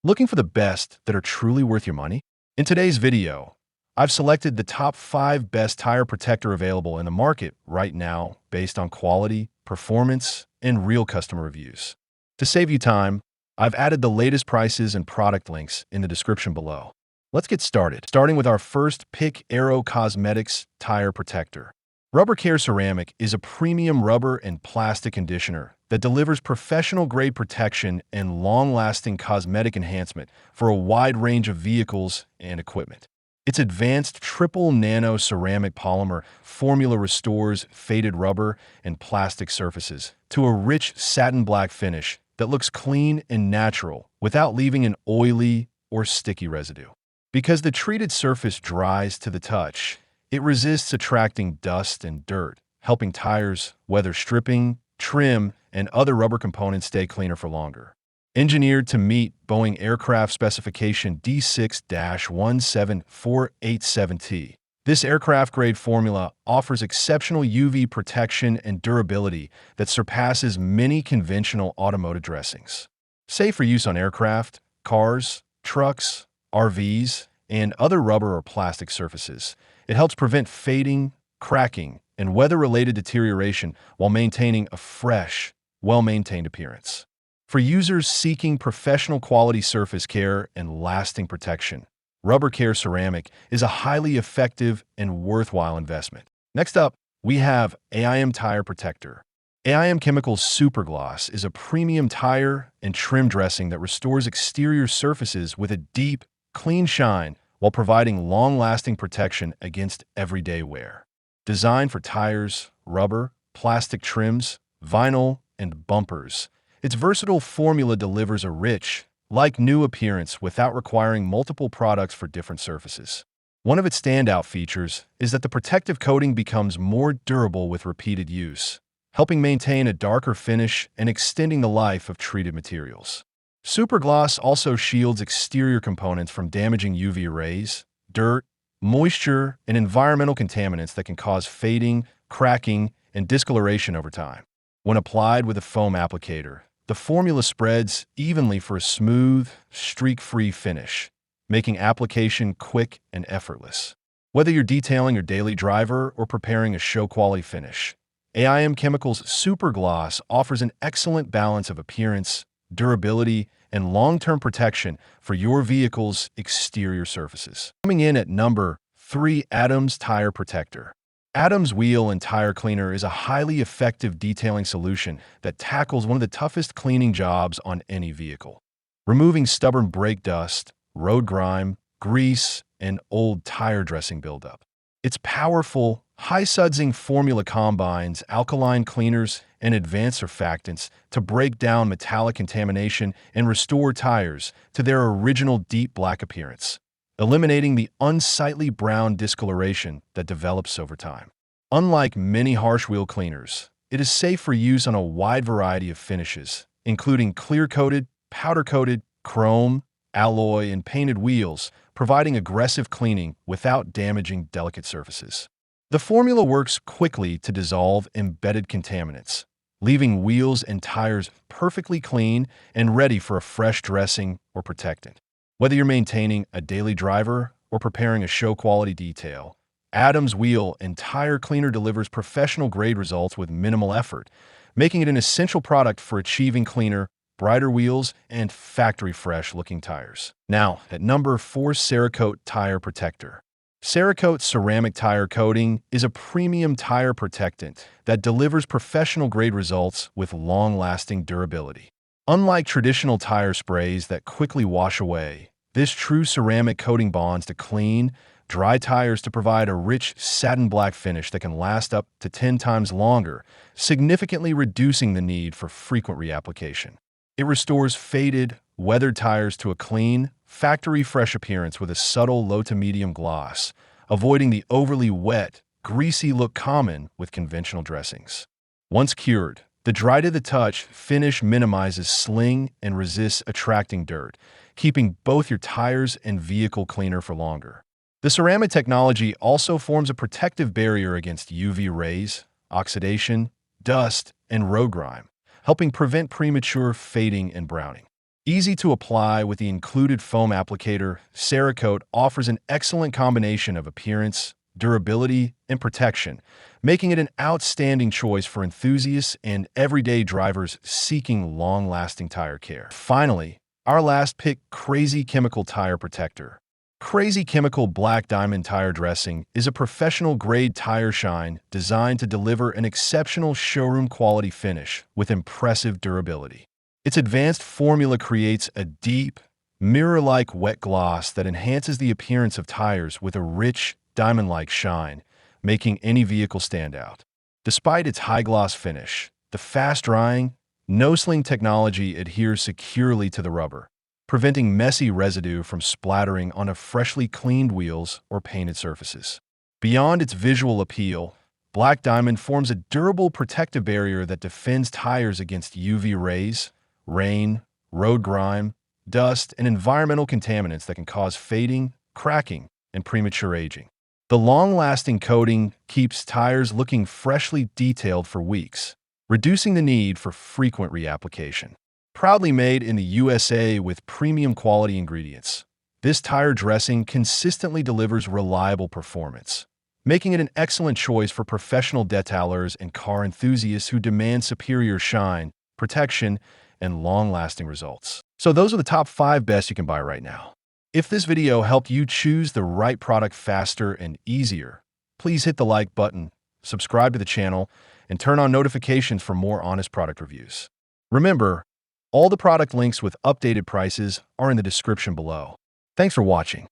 Looking for the best that are truly worth your money? In today's video, I've selected the top 5 best tire protector available in the market right now based on quality, performance, and real customer reviews. To save you time, I've added the latest prices and product links in the description below. Let's get started, starting with our first pick, Aero Cosmetics Tire Protector. Rubber Care Ceramic is a premium rubber and plastic conditioner that delivers professional-grade protection and long-lasting cosmetic enhancement for a wide range of vehicles and equipment. Its advanced triple nano ceramic polymer formula restores faded rubber and plastic surfaces to a rich satin black finish that looks clean and natural without leaving an oily or sticky residue. Because the treated surface dries to the touch, it resists attracting dust and dirt, helping tires weather stripping, trim, and other rubber components stay cleaner for longer. Engineered to meet Boeing aircraft specification D6-17487T, this aircraft-grade formula offers exceptional UV protection and durability that surpasses many conventional automotive dressings. Safe for use on aircraft, cars, trucks, RVs, and other rubber or plastic surfaces. It helps prevent fading, cracking, and weather-related deterioration while maintaining a fresh, well-maintained appearance. For users seeking professional quality surface care and lasting protection, Rubber Care Ceramic is a highly effective and worthwhile investment. Next up, we have AIM Tire Protector. AIM Chemicals Super Gloss is a premium tire and trim dressing that restores exterior surfaces with a deep, clean shine while providing long-lasting protection against everyday wear. Designed for tires, rubber, plastic trims, vinyl, and bumpers, its versatile formula delivers a rich, like-new appearance without requiring multiple products for different surfaces. One of its standout features is that the protective coating becomes more durable with repeated use, helping maintain a darker finish and extending the life of treated materials. Supergloss also shields exterior components from damaging UV rays, dirt, moisture, and environmental contaminants that can cause fading, cracking, and discoloration over time. When applied with a foam applicator, the formula spreads evenly for a smooth, streak-free finish, making application quick and effortless. Whether you're detailing your daily driver or preparing a show-quality finish, AIM Chemicals Supergloss offers an excellent balance of appearance, durability, and long-term protection for your vehicle's exterior surfaces. Coming in at number 3, Adams Tire Protector. Adams Wheel and Tire Cleaner is a highly effective detailing solution that tackles one of the toughest cleaning jobs on any vehicle, removing stubborn brake dust, road grime, grease, and old tire dressing buildup. Its powerful, high-sudsing formula combines alkaline cleaners and advanced surfactants to break down metallic contamination and restore tires to their original deep black appearance, eliminating the unsightly brown discoloration that develops over time. Unlike many harsh wheel cleaners, it is safe for use on a wide variety of finishes, including clear-coated, powder-coated, chrome, alloy, and painted wheels, providing aggressive cleaning without damaging delicate surfaces. The formula works quickly to dissolve embedded contaminants, leaving wheels and tires perfectly clean and ready for a fresh dressing or protectant. Whether you're maintaining a daily driver or preparing a show-quality detail, Adams Wheel and Tire Cleaner delivers professional-grade results with minimal effort, making it an essential product for achieving cleaner, brighter wheels and factory-fresh-looking tires. Now, at number 4, Cerakote Tire Protector. Cerakote ceramic tire coating is a premium tire protectant that delivers professional-grade results with long-lasting durability. Unlike traditional tire sprays that quickly wash away, this true ceramic coating bonds to clean, dry tires to provide a rich satin black finish that can last up to 10 times longer, significantly reducing the need for frequent reapplication. It restores faded, weathered tires to a clean, factory-fresh appearance with a subtle low-to-medium gloss, avoiding the overly wet, greasy look common with conventional dressings. Once cured, the dry-to-the-touch finish minimizes sling and resists attracting dirt, keeping both your tires and vehicle cleaner for longer. The ceramic technology also forms a protective barrier against UV rays, oxidation, dust, and road grime, helping prevent premature fading and browning. Easy to apply with the included foam applicator, Cerakote offers an excellent combination of appearance, durability, and protection, making it an outstanding choice for enthusiasts and everyday drivers seeking long-lasting tire care. Finally, our last pick, Crazy Chemical Tire Protector. Crazy Chemical Black Diamond Tire Dressing is a professional-grade tire shine designed to deliver an exceptional showroom-quality finish with impressive durability. Its advanced formula creates a deep, mirror-like wet gloss that enhances the appearance of tires with a rich, diamond-like shine, making any vehicle stand out. Despite its high-gloss finish, the fast-drying, no-sling technology adheres securely to the rubber, preventing messy residue from splattering onto freshly cleaned wheels or painted surfaces. Beyond its visual appeal, Black Diamond forms a durable protective barrier that defends tires against UV rays, rain, road grime, dust, and environmental contaminants that can cause fading, cracking, and premature aging. The long-lasting coating keeps tires looking freshly detailed for weeks, reducing the need for frequent reapplication. Proudly made in the USA with premium quality ingredients, this tire dressing consistently delivers reliable performance, making it an excellent choice for professional detailers and car enthusiasts who demand superior shine, protection, and long-lasting results. So those are the top 5 best you can buy right now. If this video helped you choose the right product faster and easier, please hit the like button, subscribe to the channel, and turn on notifications for more honest product reviews. Remember, all the product links with updated prices are in the description below. Thanks for watching.